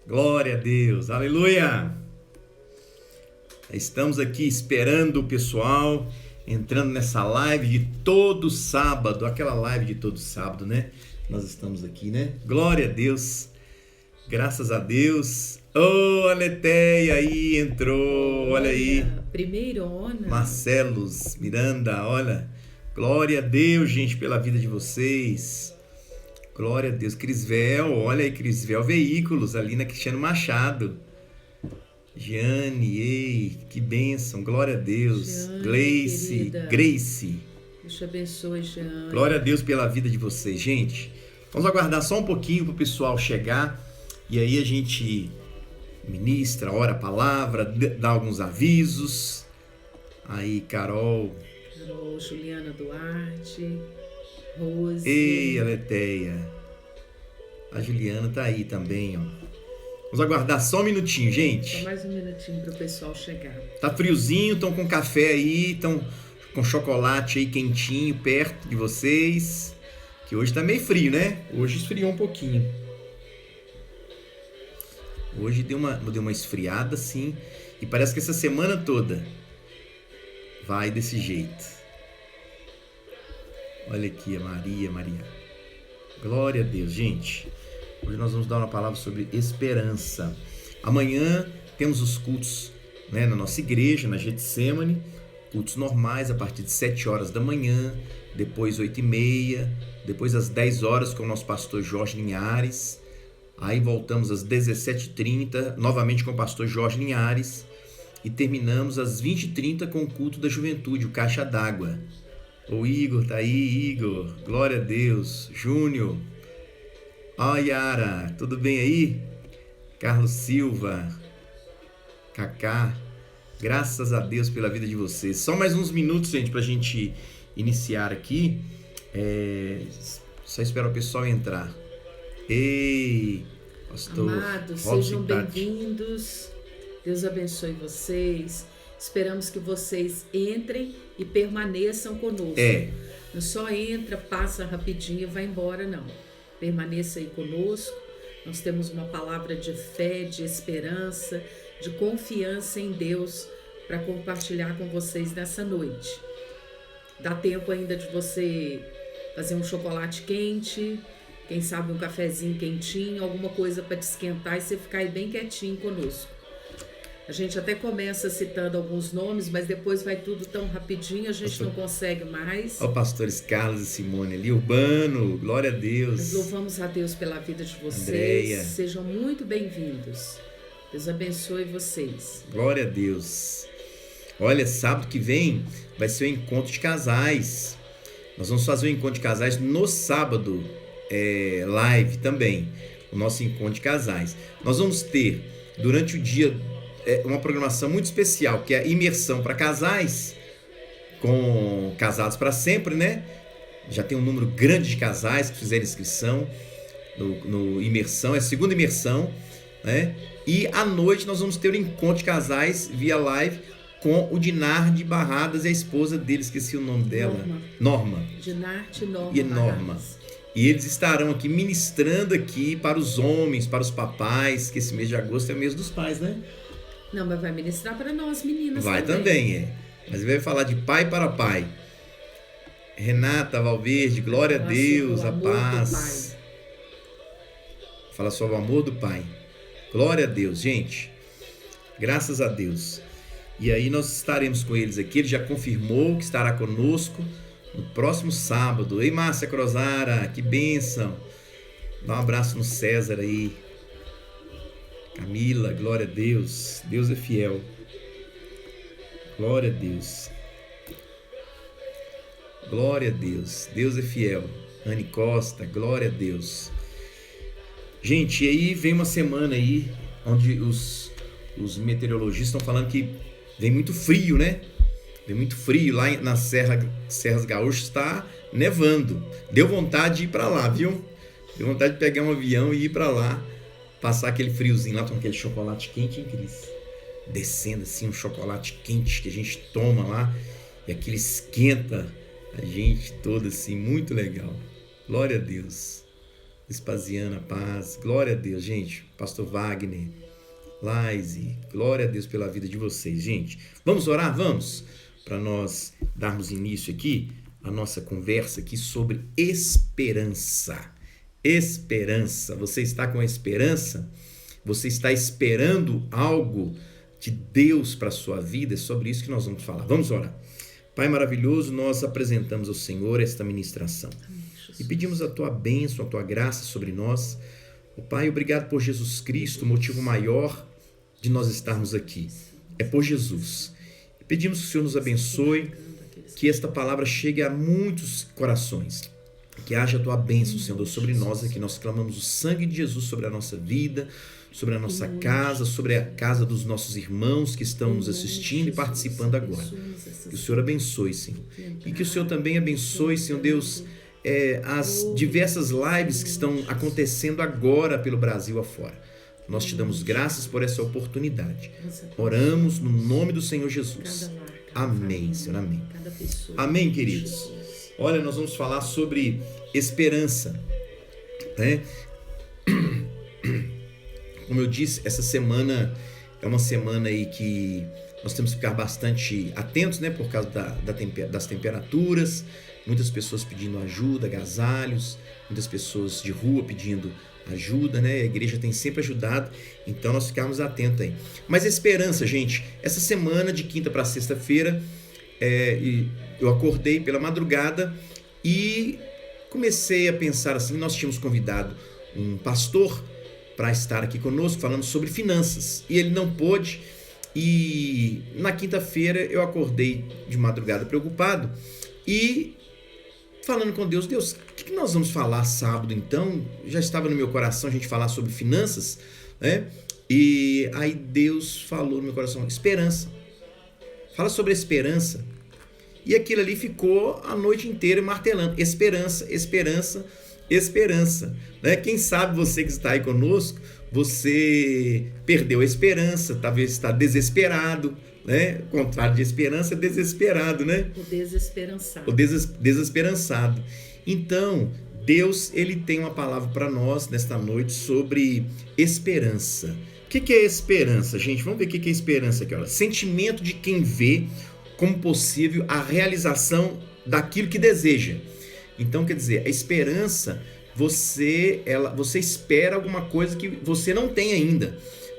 Glória a Deus, aleluia! Estamos aqui esperando o pessoal, entrando nessa live de todo sábado, aquela live de todo sábado, né? Nós estamos aqui, né? Glória a Deus, graças a Deus. Ô, Aleteia aí entrou, olha aí. Primeirona. Marcelos, Miranda, olha. Glória a Deus, gente, pela vida de vocês. Glória a Deus. Crisvel, olha aí, Crisvel Veículos, ali na Cristiano Machado. Jeane, ei, que bênção, glória a Deus. Jeane, Gleice, querida. Grace. Deus te abençoe, Jeane. Glória a Deus pela vida de vocês, gente. Vamos aguardar só um pouquinho para o pessoal chegar e aí a gente ministra, ora a palavra, dá alguns avisos. Aí, Carol. Juliana Duarte, Rose. Ei, Aleteia. A Juliana tá aí também, ó. Vamos aguardar só um minutinho, gente. Só mais um minutinho para o pessoal chegar. Tá friozinho, estão com café aí, estão com chocolate aí quentinho perto de vocês. Que hoje tá meio frio, né? Hoje esfriou um pouquinho. Hoje deu uma esfriada, sim. E parece que essa semana toda vai desse jeito. Olha aqui a Maria. Glória a Deus, gente. Hoje nós vamos dar uma palavra sobre esperança. Amanhã temos os cultos, né, na nossa igreja, na Getsemane. Cultos normais a partir de 7 horas da manhã, depois 8h30, depois às 10 horas com o nosso pastor Jorge Linhares. Aí voltamos às 17h30, novamente com o pastor Jorge Linhares. E terminamos às 20h30 com o culto da juventude, o Caixa d'Água. O Igor tá aí, Igor. Glória a Deus. Júnior. Ó, Yara, tudo bem aí? Carlos Silva, Cacá, graças a Deus pela vida de vocês. Só mais uns minutos, gente, pra gente iniciar aqui. Só esperar o pessoal entrar. Ei, pastor. Amados, sejam bem-vindos. Deus abençoe vocês. Esperamos que vocês entrem e permaneçam conosco. Não só entra, passa rapidinho e vai embora, não. Permaneça aí conosco. Nós temos uma palavra de fé, de esperança, de confiança em Deus para compartilhar com vocês nessa noite. Dá tempo ainda de você fazer um chocolate quente, quem sabe um cafezinho quentinho, alguma coisa para te esquentar e você ficar aí bem quietinho conosco. A gente até começa citando alguns nomes, mas depois vai tudo tão rapidinho, a gente não consegue mais. Ó, pastores Carlos e Simone ali, Urbano, glória a Deus. Nós louvamos a Deus pela vida de vocês. Andréia. Sejam muito bem-vindos. Deus abençoe vocês. Glória a Deus. Olha, sábado que vem vai ser o encontro de casais. Nós vamos fazer o encontro de casais no sábado, live também, o nosso encontro de casais. Nós vamos ter, durante o dia, uma programação muito especial, que é a imersão para casais, com Casados para Sempre, né? Já tem um número grande de casais que fizeram inscrição no imersão, é a segunda imersão, né? E à noite nós vamos ter um encontro de casais via live com o Dinardi Barradas e a esposa dele, esqueci o nome dela. Norma. Dinardi Norma. E Norma. E eles estarão aqui ministrando aqui para os homens, para os papais, que esse mês de agosto é o mês dos pais, né? Não, mas vai ministrar para nós, meninas. Vai também. Mas vai falar de pai para pai. Renata Valverde, glória a Deus, a paz. Fala sobre o amor do pai. Glória a Deus, gente. Graças a Deus. E aí nós estaremos com eles aqui. Ele já confirmou que estará conosco no próximo sábado. Ei, Márcia Crozara, que bênção. Dá um abraço no César aí. Camila, glória a Deus. Deus é fiel. Glória a Deus. Glória a Deus. Deus é fiel. Anne Costa, glória a Deus. Gente, e aí vem uma semana aí onde os meteorologistas estão falando que vem muito frio, né? Vem muito frio. Lá nas Serras Gaúchas está nevando. Deu vontade de ir para lá, viu? Deu vontade de pegar um avião e ir para lá. Passar aquele friozinho lá com aquele chocolate quente, hein, Cris? Descendo assim, um chocolate quente que a gente toma lá. E aquele esquenta a gente toda assim, muito legal. Glória a Deus. Vespasiana Paz, glória a Deus, gente. Pastor Wagner, Laise, glória a Deus pela vida de vocês, gente. Vamos orar? Vamos? Para nós darmos início aqui a nossa conversa aqui sobre esperança. Esperança. Você está com esperança? Você está esperando algo de Deus para a sua vida? É sobre isso que nós vamos falar. Vamos orar. Pai maravilhoso, nós apresentamos ao Senhor esta ministração. E pedimos a Tua bênção, a Tua graça sobre nós. Pai, obrigado por Jesus Cristo, o motivo maior de nós estarmos aqui. É por Jesus. Pedimos que o Senhor nos abençoe, que esta palavra chegue a muitos corações. Que haja a Tua bênção, Senhor Deus, sobre nós aqui. Nós clamamos o sangue de Jesus sobre a nossa vida, sobre a nossa casa, sobre a casa dos nossos irmãos que estão nos assistindo e participando agora. Que o Senhor abençoe, Senhor. E que o Senhor também abençoe, Senhor Deus, as diversas lives que estão acontecendo agora pelo Brasil afora. Nós te damos graças por essa oportunidade. Oramos no nome do Senhor Jesus. Amém, Senhor, amém. Amém, queridos. Olha, nós vamos falar sobre esperança, né? Como eu disse, essa semana é uma semana aí que nós temos que ficar bastante atentos, né? Por causa das temperaturas, muitas pessoas pedindo ajuda, agasalhos, muitas pessoas de rua pedindo ajuda, né? A igreja tem sempre ajudado, então nós ficamos atentos aí. Mas esperança, gente, essa semana de quinta para sexta-feira, eu acordei pela madrugada e comecei a pensar assim, nós tínhamos convidado um pastor para estar aqui conosco falando sobre finanças, e ele não pôde, e na quinta-feira eu acordei de madrugada preocupado e falando com Deus, o que nós vamos falar sábado então? Já estava no meu coração a gente falar sobre finanças, né? E aí Deus falou no meu coração, esperança, fala sobre esperança. E aquilo ali ficou a noite inteira martelando, esperança, esperança, esperança, né? Quem sabe você que está aí conosco, você perdeu a esperança, talvez está desesperado, né? O contrário de esperança é desesperado, né? O desesperançado. O desesperançado. Então, Deus, ele tem uma palavra para nós nesta noite sobre esperança. O que é esperança, gente? Vamos ver o que é esperança aqui. Olha. Sentimento de quem vê como possível a realização daquilo que deseja. Então, quer dizer, a esperança, você espera alguma coisa que você não tem ainda.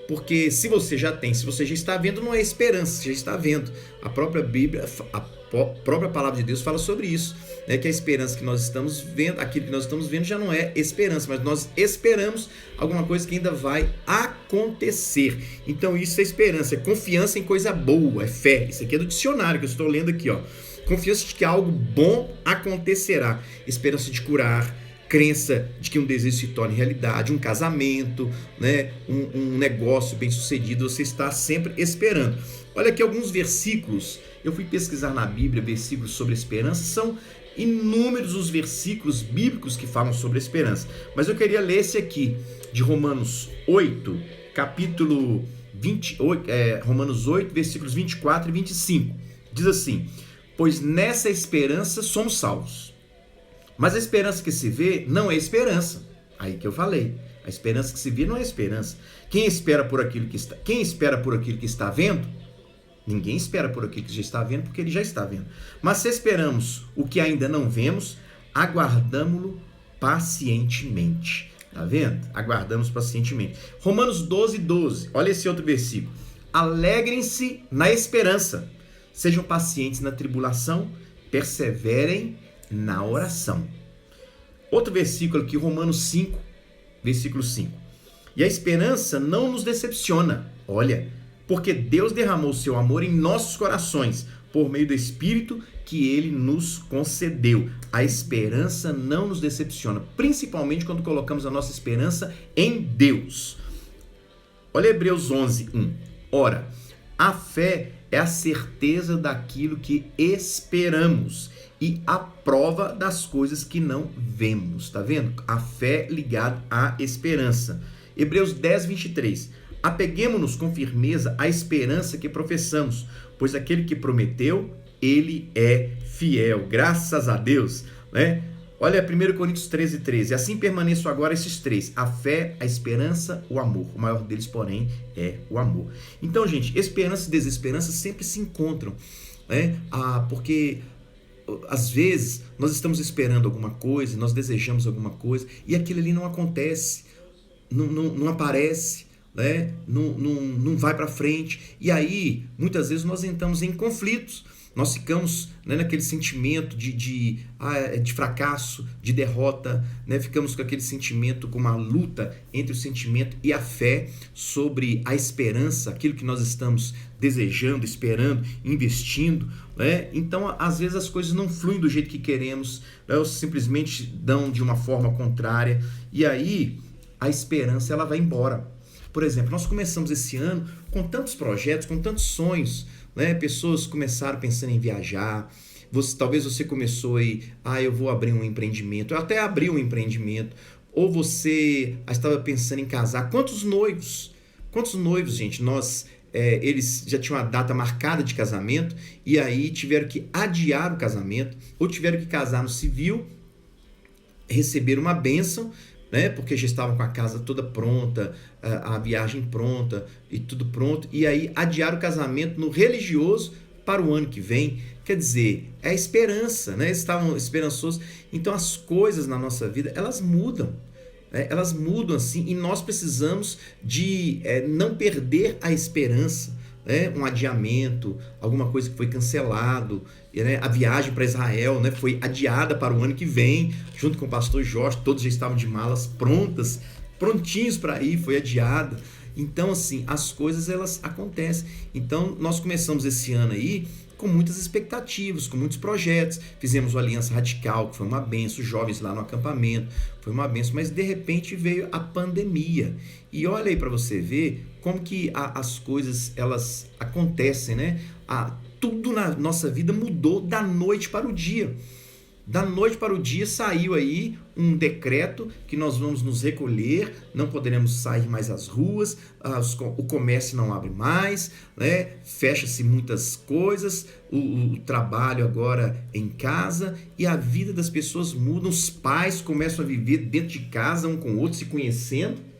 Porque se você já tem, se você já está vendo, não é esperança, você já está vendo. A própria Bíblia, a própria palavra de Deus fala sobre isso, né? Que a esperança que nós estamos vendo, aquilo que nós estamos vendo já não é esperança, mas nós esperamos alguma coisa que ainda vai acontecer. Então isso é esperança, é confiança em coisa boa, é fé. Isso aqui é do dicionário que eu estou lendo aqui, ó. Confiança de que algo bom acontecerá, esperança de curar, crença de que um desejo se torne realidade, um casamento, né? um negócio bem sucedido, você está sempre esperando. Olha aqui alguns versículos, eu fui pesquisar na Bíblia versículos sobre esperança, são inúmeros os versículos bíblicos que falam sobre esperança, mas eu queria ler esse aqui, de Romanos 8, capítulo 28, Romanos 8, versículos 24 e 25, diz assim: pois nessa esperança somos salvos. Mas a esperança que se vê não é esperança. Aí que eu falei. A esperança que se vê não é esperança. Quem espera por aquilo que está vendo? Ninguém espera por aquilo que já está vendo, porque ele já está vendo. Mas se esperamos o que ainda não vemos, aguardamo-lo pacientemente. Tá vendo? Aguardamos pacientemente. Romanos 12, 12. Olha esse outro versículo. Alegrem-se na esperança. Sejam pacientes na tribulação. Perseverem na oração. Outro versículo aqui, Romanos 5, versículo 5. E a esperança não nos decepciona. Olha, porque Deus derramou o seu amor em nossos corações, por meio do Espírito que Ele nos concedeu. A esperança não nos decepciona, principalmente quando colocamos a nossa esperança em Deus. Olha Hebreus 11, 1. Ora, a fé é a certeza daquilo que esperamos e a prova das coisas que não vemos. Tá vendo? A fé ligada à esperança. Hebreus 10, 23. Apeguemo-nos com firmeza à esperança que professamos, pois aquele que prometeu, ele é fiel. Graças a Deus, né? Olha 1 Coríntios 13:13. Assim permaneço agora esses três: a fé, a esperança, o amor. O maior deles, porém, é o amor. Então, gente, esperança e desesperança sempre se encontram, né? Porque às vezes nós estamos esperando alguma coisa, nós desejamos alguma coisa e aquilo ali não acontece, não aparece, né? Não vai para frente. E aí, muitas vezes, nós entramos em conflitos. Nós ficamos, né, naquele sentimento de fracasso, de derrota, né? Ficamos com aquele sentimento, com uma luta entre o sentimento e a fé sobre a esperança, aquilo que nós estamos desejando, esperando, investindo, né? Então, às vezes as coisas não fluem do jeito que queremos, né? Ou simplesmente dão de uma forma contrária, e aí a esperança ela vai embora. Por exemplo, nós começamos esse ano com tantos projetos, com tantos sonhos, né? Pessoas começaram pensando em viajar. Talvez você começou aí, eu vou abrir um empreendimento. Eu até abri um empreendimento. Ou você estava pensando em casar. Quantos noivos, gente? Eles já tinham a data marcada de casamento e aí tiveram que adiar o casamento ou tiveram que casar no civil, receber uma bênção, né? Porque já estavam com a casa toda pronta, a viagem pronta e tudo pronto, e aí adiar o casamento no religioso para o ano que vem. Quer dizer, é a esperança, né? Eles estavam esperançosos. Então as coisas na nossa vida, elas mudam, né? Elas mudam assim, e nós precisamos de não perder a esperança, né? Um adiamento, alguma coisa que foi cancelado, né? A viagem para Israel, né, foi adiada para o ano que vem, junto com o pastor Jorge, todos já estavam de malas prontas, prontinhos para ir, foi adiada. Então, assim, as coisas elas acontecem. Então, nós começamos esse ano aí com muitas expectativas, com muitos projetos. Fizemos o Aliança Radical, que foi uma benção, os jovens lá no acampamento, foi uma benção, mas de repente veio a pandemia. E olha aí para você ver como que as coisas elas acontecem, né? Tudo na nossa vida mudou da noite para o dia. Da noite para o dia saiu aí um decreto que nós vamos nos recolher, não poderemos sair mais às ruas, o comércio não abre mais, né? Fecha-se muitas coisas, o trabalho agora em casa, e a vida das pessoas muda, os pais começam a viver dentro de casa, um com o outro, se conhecendo.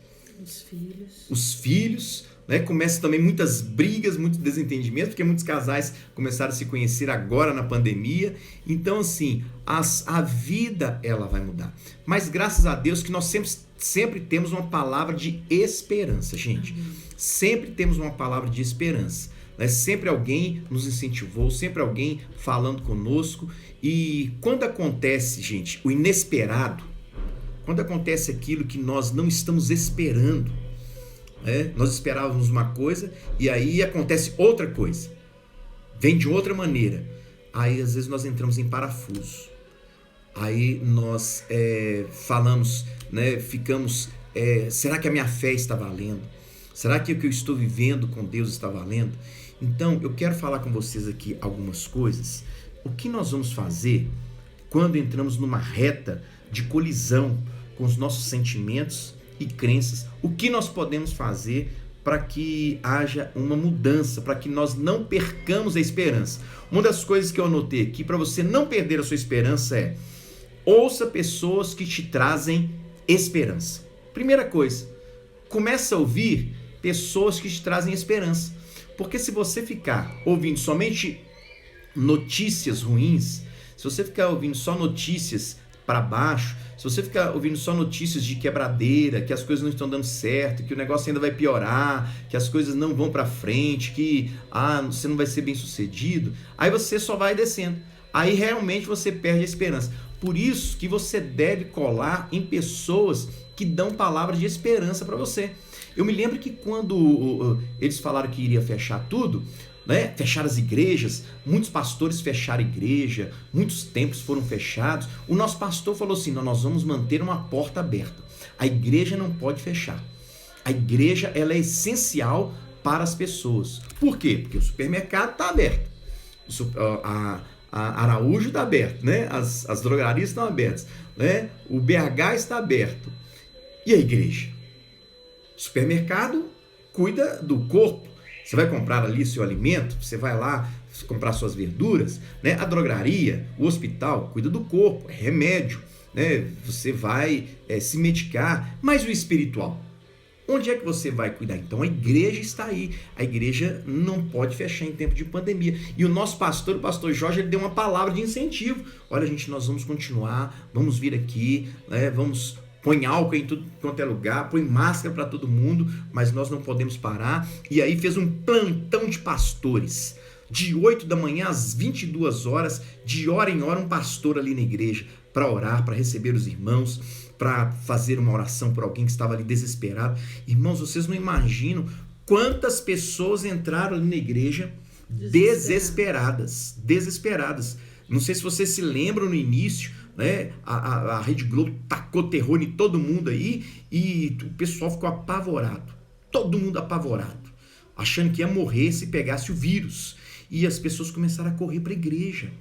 Os filhos, né? Começam também muitas brigas, muitos desentendimentos, porque muitos casais começaram a se conhecer agora na pandemia. Então, assim, a vida ela vai mudar. Mas graças a Deus que nós sempre temos uma palavra de esperança, gente. Sempre temos uma palavra de esperança, né? Sempre alguém nos incentivou, sempre alguém falando conosco. E quando acontece, gente, o inesperado, quando acontece aquilo que nós não estamos esperando, nós esperávamos uma coisa e aí acontece outra coisa, vem de outra maneira, aí às vezes nós entramos em parafuso, aí nós falamos, né, ficamos, será que a minha fé está valendo? Será que o que eu estou vivendo com Deus está valendo? Então eu quero falar com vocês aqui algumas coisas. O que nós vamos fazer quando entramos numa reta de colisão com os nossos sentimentos e crenças? O que nós podemos fazer para que haja uma mudança, para que nós não percamos a esperança? Uma das coisas que eu anotei aqui para você não perder a sua esperança é: ouça pessoas que te trazem esperança. Primeira coisa, começa a ouvir pessoas que te trazem esperança. Porque se você ficar ouvindo somente notícias ruins, se você ficar ouvindo só notícias para baixo, se você ficar ouvindo só notícias de quebradeira, que as coisas não estão dando certo, que o negócio ainda vai piorar, que as coisas não vão para frente, que você não vai ser bem sucedido, aí você só vai descendo. Aí realmente você perde a esperança. Por isso que você deve colar em pessoas que dão palavras de esperança para você. Eu me lembro que quando eles falaram que iria fechar tudo, né? Fechar as igrejas, muitos pastores fecharam a igreja, muitos templos foram fechados. O nosso pastor falou assim: não, nós vamos manter uma porta aberta. A igreja não pode fechar. A igreja ela é essencial para as pessoas. Por quê? Porque o supermercado está aberto, a Araújo está aberto, né? As drogarias estão abertas, né? O BH está aberto. E a igreja? O supermercado cuida do corpo. Você vai comprar ali seu alimento, você vai lá comprar suas verduras, né? A drogaria, o hospital, cuida do corpo, é remédio, né? Você vai se medicar, mas o espiritual, onde é que você vai cuidar? Então a igreja está aí. A igreja não pode fechar em tempo de pandemia. E o nosso pastor, o pastor Jorge, ele deu uma palavra de incentivo. Olha, gente, nós vamos continuar, vamos vir aqui, né? Vamos... Põe álcool em tudo quanto é lugar, põe máscara para todo mundo, mas nós não podemos parar. E aí fez um plantão de pastores. De 8 da manhã às 22 horas, de hora em hora, um pastor ali na igreja para orar, para receber os irmãos, para fazer uma oração por alguém que estava ali desesperado. Irmãos, vocês não imaginam quantas pessoas entraram ali na igreja desesperadas. Não sei se vocês se lembram no início, né? A Rede Globo tacou terror em todo mundo aí e o pessoal ficou apavorado. Todo mundo apavorado, achando que ia morrer se pegasse o vírus. E as pessoas começaram a correr para a igreja.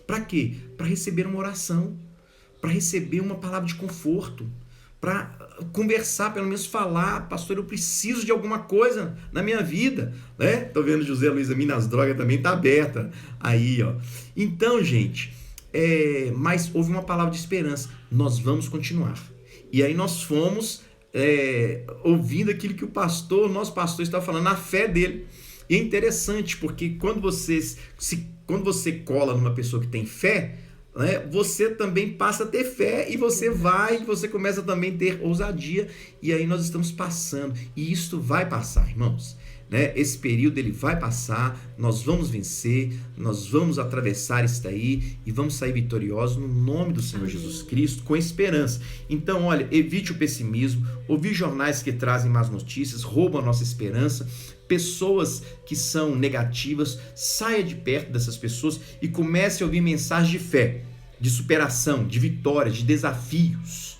Para quê? Para receber uma oração, para receber uma palavra de conforto, para conversar, pelo menos falar, pastor, eu preciso de alguma coisa na minha vida, né? Tô vendo José Luiz Minas Drogas também tá aberta aí, ó. Então, gente, mas houve uma palavra de esperança. Nós vamos continuar. E aí nós fomos ouvindo aquilo que o nosso pastor estava falando, na fé dele. E é interessante, porque quando você cola numa pessoa que tem fé, né, você também passa a ter fé e você começa também a ter ousadia. E aí nós estamos passando. E isto vai passar, irmãos. Né? Esse período ele vai passar, nós vamos vencer, nós vamos atravessar isso daí e vamos sair vitoriosos no nome do Senhor Jesus Cristo, com esperança. Então, olha, evite o pessimismo, ouvir jornais que trazem más notícias, roubam a nossa esperança, pessoas que são negativas, saia de perto dessas pessoas e comece a ouvir mensagens de fé, de superação, de vitória, de desafios.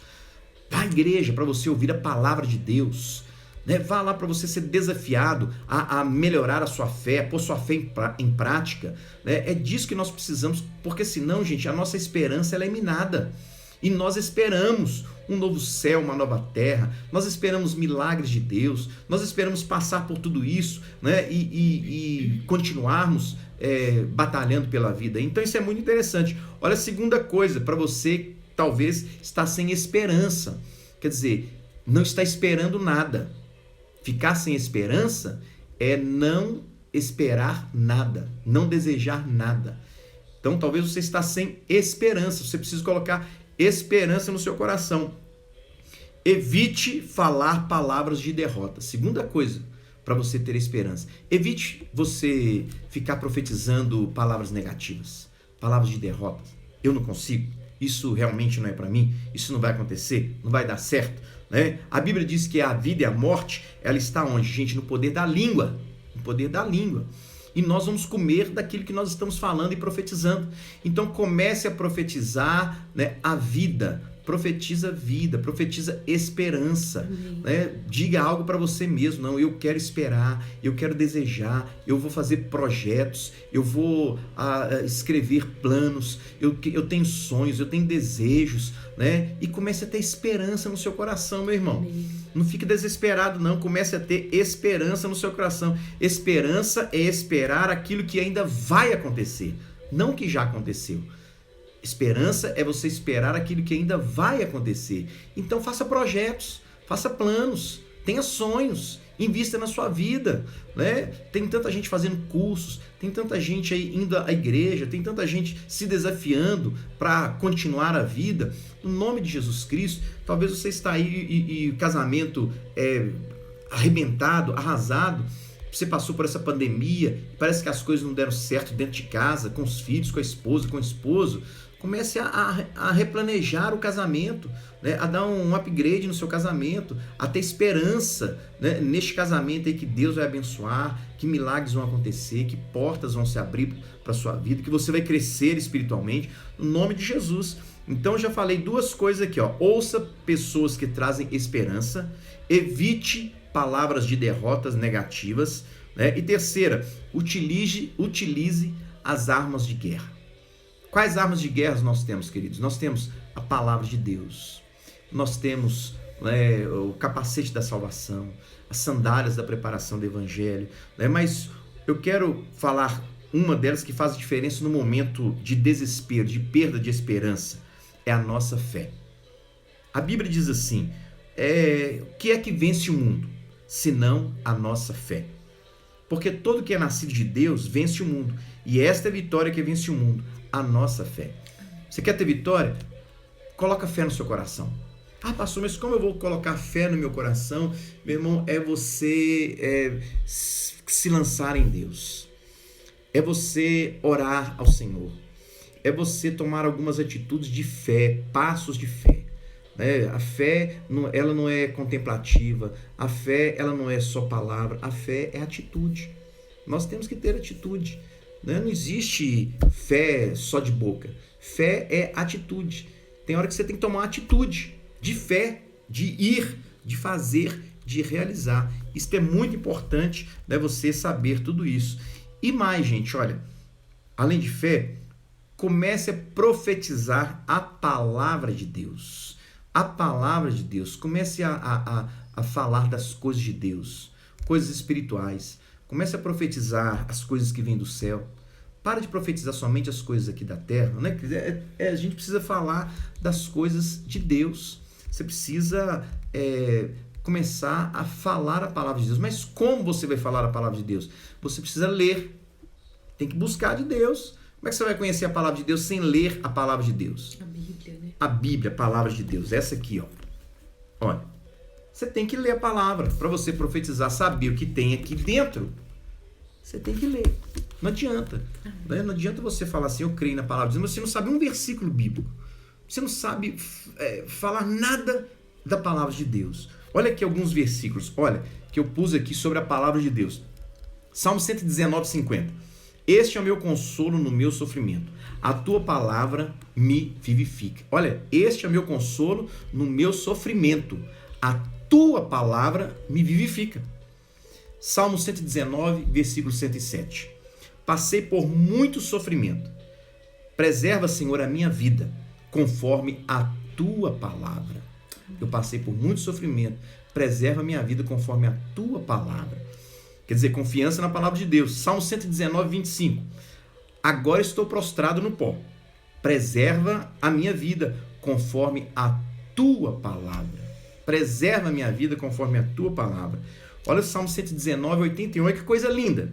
Vá à igreja para você ouvir a palavra de Deus. Vá lá para você ser desafiado a melhorar a sua fé, a pôr sua fé em prática. É disso que nós precisamos, porque senão, gente, a nossa esperança ela é minada. E nós esperamos um novo céu, uma nova terra, nós esperamos milagres de Deus, nós esperamos passar por tudo isso, né? E continuarmos batalhando pela vida. Então isso é muito interessante. Olha, a segunda coisa, para você talvez está sem esperança, quer dizer, não está esperando nada. Ficar sem esperança é não esperar nada, não desejar nada. Então talvez você está sem esperança, você precisa colocar esperança no seu coração. Evite falar palavras de derrota. Segunda coisa para você ter esperança. Evite você ficar profetizando palavras negativas, palavras de derrota. Eu não consigo, isso realmente não é para mim, isso não vai acontecer, não vai dar certo. Né? A Bíblia diz que a vida e a morte, ela está onde, gente? No poder da língua. No poder da língua. E nós vamos comer daquilo que nós estamos falando e profetizando. Então comece a profetizar, né, a vida. Profetiza vida, profetiza esperança. Né? Diga algo para você mesmo. Não, eu quero esperar, eu quero desejar, eu vou fazer projetos, eu vou escrever planos, eu tenho sonhos, eu tenho desejos. Né? E comece a ter esperança no seu coração, meu irmão. Amém. Não fique desesperado, não. Comece a ter esperança no seu coração. Esperança é esperar aquilo que ainda vai acontecer, não o que já aconteceu. Esperança é você esperar aquilo que ainda vai acontecer. Então faça projetos, faça planos, tenha sonhos, invista na sua vida, né? Tem tanta gente fazendo cursos, tem tanta gente aí indo à igreja, tem tanta gente se desafiando para continuar a vida. No nome de Jesus Cristo, talvez você está aí e o casamento arrebentado, arrasado. Você passou por essa pandemia, parece que as coisas não deram certo dentro de casa, com os filhos, com a esposa, com o esposo. Comece a replanejar o casamento, né? A dar um upgrade no seu casamento, a ter esperança, né? Neste casamento aí que Deus vai abençoar, que milagres vão acontecer, que portas vão se abrir para a sua vida, que você vai crescer espiritualmente, no nome de Jesus. Então eu já falei duas coisas aqui, ó. Ouça pessoas que trazem esperança, evite palavras de derrotas negativas, né? E terceira, utilize as armas de guerra. Quais armas de guerra nós temos, queridos? Nós temos a palavra de Deus, nós temos o capacete da salvação, as sandálias da preparação do evangelho, né? Mas eu quero falar uma delas que faz a diferença no momento de desespero, de perda de esperança, é a nossa fé. A Bíblia diz assim, o que é que vence o mundo? Senão a nossa fé. Porque todo que é nascido de Deus vence o mundo. E esta é a vitória que vence o mundo, a nossa fé. Você quer ter vitória? Coloca fé no seu coração. Ah, pastor, mas como eu vou colocar fé no meu coração? Meu irmão, é você se lançar em Deus. É você orar ao Senhor. É você tomar algumas atitudes de fé, passos de fé. A fé, ela não é contemplativa. A fé, ela não é só palavra. A fé é atitude. Nós temos que ter atitude. Não existe fé só de boca. Fé é atitude. Tem hora que você tem que tomar uma atitude de fé, de ir, de fazer, de realizar. Isso é muito importante, você saber tudo isso. E mais, gente, olha, além de fé, comece a profetizar a palavra de Deus. A palavra de Deus. Comece a falar das coisas de Deus, coisas espirituais. Comece a profetizar as coisas que vêm do céu. Para de profetizar somente as coisas aqui da terra, né? A gente precisa falar das coisas de Deus. Você precisa começar a falar a palavra de Deus. Mas como você vai falar a palavra de Deus? Você precisa ler. Tem que buscar de Deus. Como é que você vai conhecer a palavra de Deus sem ler a palavra de Deus? A Bíblia, né? A Bíblia, a palavra de Deus. Essa aqui, ó. Olha, você tem que ler a palavra para você profetizar, saber o que tem aqui dentro. Você tem que ler. Não adianta. Né? Não adianta você falar assim, eu creio na palavra de Deus, mas você não sabe um versículo bíblico. Você não sabe falar nada da palavra de Deus. Olha aqui alguns versículos. Olha, que eu pus aqui sobre a palavra de Deus. Salmo 119, 50. Este é o meu consolo no meu sofrimento. A tua palavra me vivifica. Olha, este é o meu consolo no meu sofrimento. A tua palavra me vivifica. Salmo 119, versículo 107. Passei por muito sofrimento. Preserva, Senhor, a minha vida, conforme a tua palavra. Eu passei por muito sofrimento. Preserva a minha vida conforme a tua palavra. Quer dizer, confiança na palavra de Deus. Salmo 119, 25. Agora estou prostrado no pó. Preserva a minha vida conforme a tua palavra. Preserva a minha vida conforme a tua palavra. Olha o Salmo 119, 81, olha que coisa linda.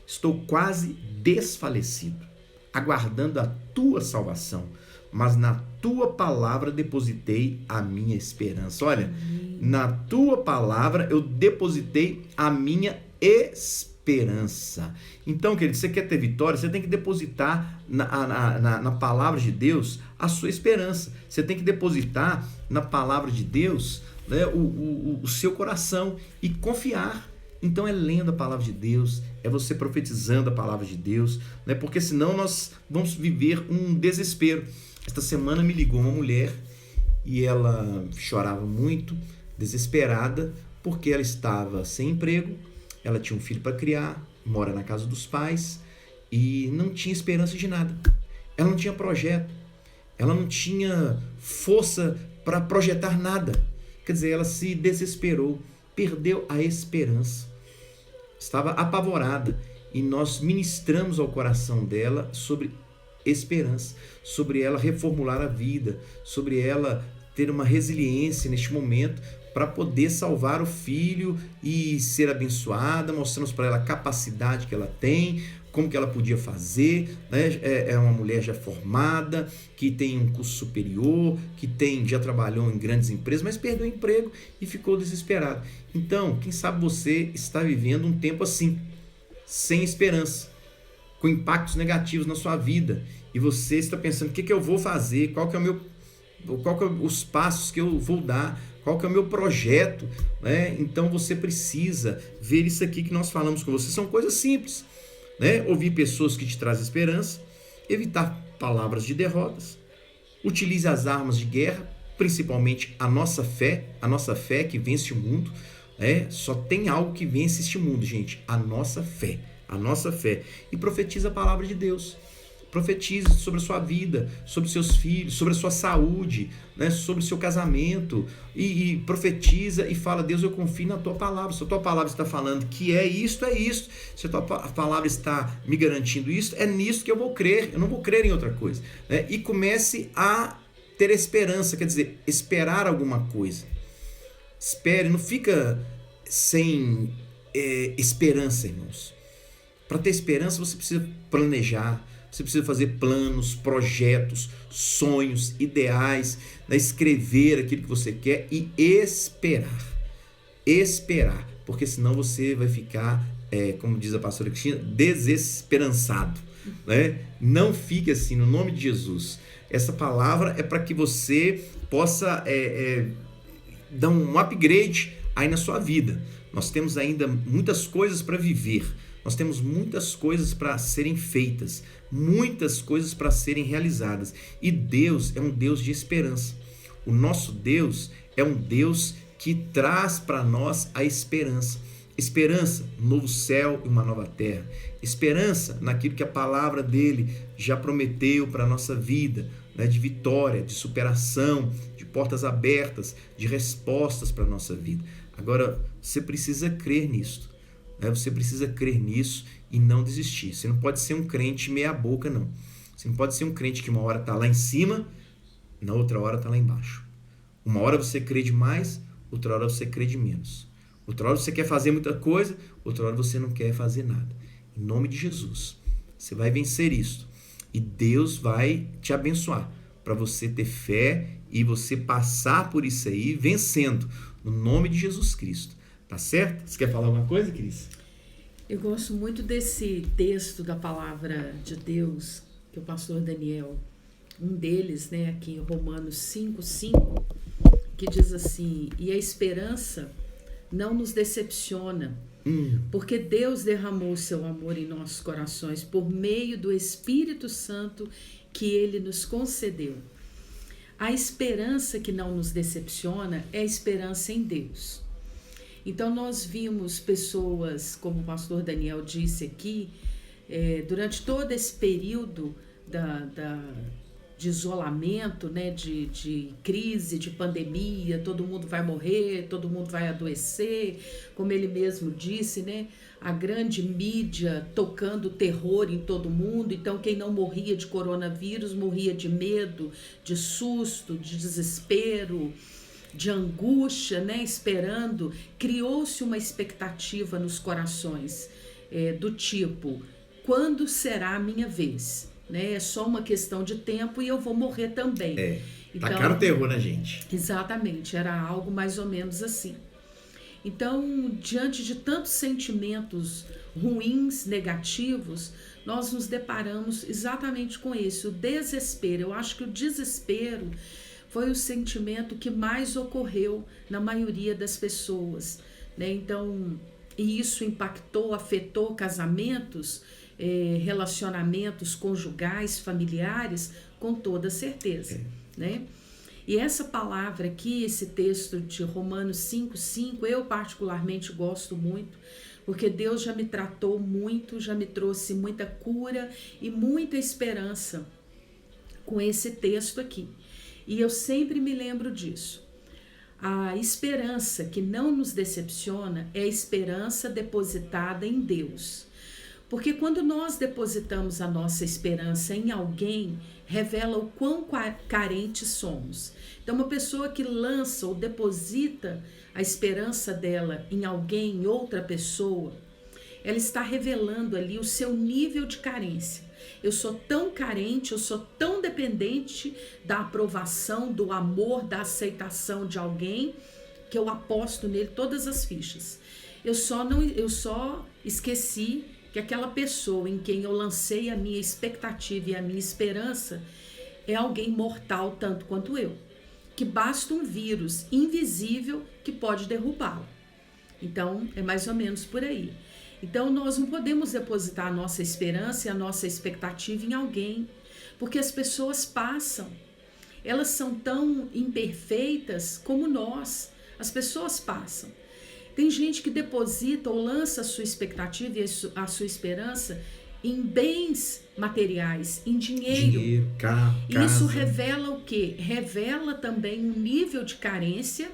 Estou quase desfalecido, aguardando a tua salvação, mas na tua palavra depositei a minha esperança. Olha, na tua palavra eu depositei a minha esperança. Então, querido, você quer ter vitória, você tem que depositar na palavra de Deus a sua esperança. Você tem que depositar na palavra de Deus, né, o seu coração e confiar. Então é lendo a palavra de Deus, é você profetizando a palavra de Deus, né, porque senão nós vamos viver um desespero. Esta semana me ligou uma mulher e ela chorava muito, desesperada, porque ela estava sem emprego, ela tinha um filho para criar, mora na casa dos pais e não tinha esperança de nada. Ela não tinha projeto, ela não tinha força para projetar nada. Quer dizer, ela se desesperou, perdeu a esperança, estava apavorada e nós ministramos ao coração dela sobre esperança, sobre ela reformular a vida, sobre ela ter uma resiliência neste momento para poder salvar o filho e ser abençoada. Mostramos para ela a capacidade que ela tem, como que ela podia fazer, né? É uma mulher já formada, que tem um curso superior, que já trabalhou em grandes empresas, mas perdeu o emprego e ficou desesperada. Então, quem sabe você está vivendo um tempo assim, sem esperança, com impactos negativos na sua vida, e você está pensando, o que eu vou fazer, qual que é os passos que eu vou dar, qual que é o meu projeto, né? Então você precisa ver isso aqui que nós falamos com você, são coisas simples, né? Ouvir pessoas que te trazem esperança, evitar palavras de derrotas, utilize as armas de guerra, principalmente a nossa fé que vence o mundo, né? Só tem algo que vence este mundo, gente, a nossa fé, e profetiza a palavra de Deus. Profetize sobre a sua vida, sobre os seus filhos, sobre a sua saúde, né? Sobre o seu casamento, e profetiza e fala, Deus, eu confio na tua palavra. Se a tua palavra está falando que é isto, é isto. Se a tua palavra está me garantindo isso, é nisso que eu vou crer, eu não vou crer em outra coisa, né? E comece a ter esperança, quer dizer, esperar alguma coisa. Espere, não fica sem esperança, irmãos. Para ter esperança, você precisa planejar, você precisa fazer planos, projetos, sonhos, ideais, né? Escrever aquilo que você quer e esperar. Esperar, porque senão você vai ficar, como diz a pastora Cristina, desesperançado, né? Não fique assim, no nome de Jesus. Essa palavra é para que você possa dar um upgrade aí na sua vida. Nós temos ainda muitas coisas para viver, nós temos muitas coisas para serem feitas, muitas coisas para serem realizadas. E Deus é um Deus de esperança. O nosso Deus é um Deus que traz para nós a esperança. Esperança, um novo céu e uma nova terra. Esperança naquilo que a palavra dele já prometeu para a nossa vida, né? De vitória, de superação, de portas abertas, de respostas para a nossa vida. Agora, você precisa crer nisso, né? Você precisa crer nisso e não desistir. Você não pode ser um crente meia boca, não. Você não pode ser um crente que uma hora está lá em cima, na outra hora está lá embaixo. Uma hora você crê demais, outra hora você crê de menos. Outra hora você quer fazer muita coisa, outra hora você não quer fazer nada. Em nome de Jesus, você vai vencer isso. E Deus vai te abençoar para você ter fé e você passar por isso aí vencendo, no nome de Jesus Cristo. Tá certo? Você quer falar alguma coisa, Cris? Eu gosto muito desse texto da palavra de Deus, que o pastor Daniel, um deles, né, aqui em Romanos 5:5, que diz assim: e a esperança não nos decepciona, porque Deus derramou o seu amor em nossos corações por meio do Espírito Santo que Ele nos concedeu. A esperança que não nos decepciona é a esperança em Deus. Então nós vimos pessoas, como o pastor Daniel disse aqui, durante todo esse período de isolamento, né, de crise, de pandemia, todo mundo vai morrer, todo mundo vai adoecer, como ele mesmo disse, né, a grande mídia tocando terror em todo mundo. Então quem não morria de coronavírus morria de medo, de susto, de desespero, de angústia, né, esperando. Criou-se uma expectativa nos corações, do tipo: quando será a minha vez? Né? É só uma questão de tempo e eu vou morrer também. Então, tacaram terror na gente. Exatamente, era algo mais ou menos assim. Então, diante de tantos sentimentos ruins, negativos, nós nos deparamos exatamente com esse, o desespero. Eu acho que o desespero foi o sentimento que mais ocorreu na maioria das pessoas, né? Então, e isso impactou, afetou casamentos, relacionamentos conjugais, familiares, com toda certeza, né? E essa palavra aqui, esse texto de Romanos 5:5, eu particularmente gosto muito, porque Deus já me tratou muito, já me trouxe muita cura e muita esperança com esse texto aqui. E eu sempre me lembro disso. A esperança que não nos decepciona é a esperança depositada em Deus. Porque quando nós depositamos a nossa esperança em alguém, revela o quão carentes somos. Então, uma pessoa que lança ou deposita a esperança dela em alguém, em outra pessoa, ela está revelando ali o seu nível de carência. Eu sou tão carente, eu sou tão dependente da aprovação, do amor, da aceitação de alguém, que eu aposto nele todas as fichas. Eu só esqueci que aquela pessoa em quem eu lancei a minha expectativa e a minha esperança é alguém mortal tanto quanto eu, que basta um vírus invisível que pode derrubá-lo. Então, é mais ou menos por aí. Então, nós não podemos depositar a nossa esperança e a nossa expectativa em alguém, porque as pessoas passam. Elas são tão imperfeitas como nós. As pessoas passam. Tem gente que deposita ou lança a sua expectativa e a sua esperança em bens materiais, em dinheiro. Carro, e isso revela o quê? Revela também um nível de carência.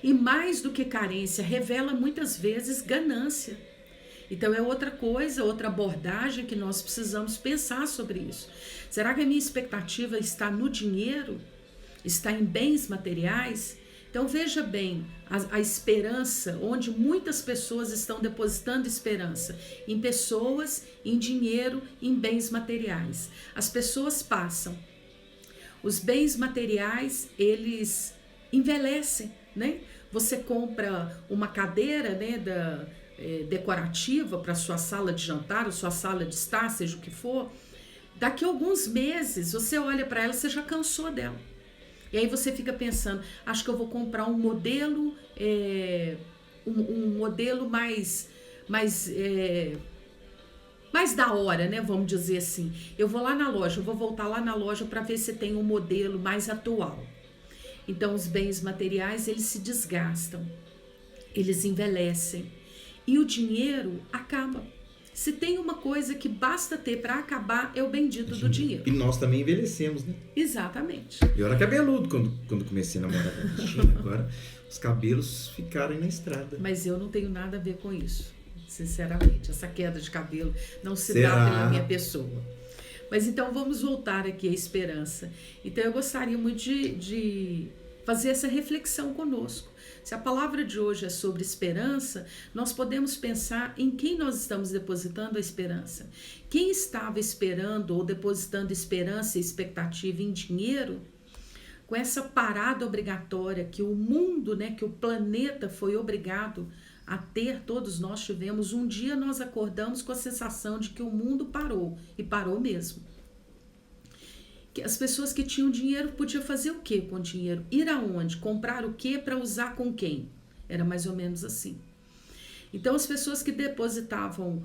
E mais do que carência, revela muitas vezes ganância. Então é outra coisa, outra abordagem que nós precisamos pensar sobre isso. Será que a minha expectativa está no dinheiro? Está em bens materiais? Então veja bem, a esperança, onde muitas pessoas estão depositando esperança, em pessoas, em dinheiro, em bens materiais. As pessoas passam. Os bens materiais, eles envelhecem, né? Você compra uma cadeira, né, decorativa para sua sala de jantar, ou sua sala de estar, seja o que for. Daqui a alguns meses, você olha para ela, você já cansou dela. E aí você fica pensando, acho que eu vou comprar um modelo, um modelo mais da hora, né? Vamos dizer assim. Eu vou lá na loja, eu vou voltar lá na loja para ver se tem um modelo mais atual. Então, os bens materiais, eles se desgastam, eles envelhecem e o dinheiro acaba. Se tem uma coisa que basta ter para acabar, é o bendito do dinheiro. E nós também envelhecemos, né? Exatamente. Eu era cabeludo quando comecei a namorar com a Cristina. Agora, os cabelos ficaram na estrada. Mas eu não tenho nada a ver com isso, sinceramente. Essa queda de cabelo não se dá pela minha pessoa. Mas então, vamos voltar aqui à esperança. Então, eu gostaria muito de fazer essa reflexão conosco. Se a palavra de hoje é sobre esperança, nós podemos pensar em quem nós estamos depositando a esperança. Quem estava esperando ou depositando esperança e expectativa em dinheiro, com essa parada obrigatória que o mundo, né, que o planeta foi obrigado a ter, todos nós tivemos, um dia nós acordamos com a sensação de que o mundo parou, e parou mesmo. As pessoas que tinham dinheiro podiam fazer o que com o dinheiro? Ir aonde? Comprar o que para usar com quem? Era mais ou menos assim. Então, as pessoas que depositavam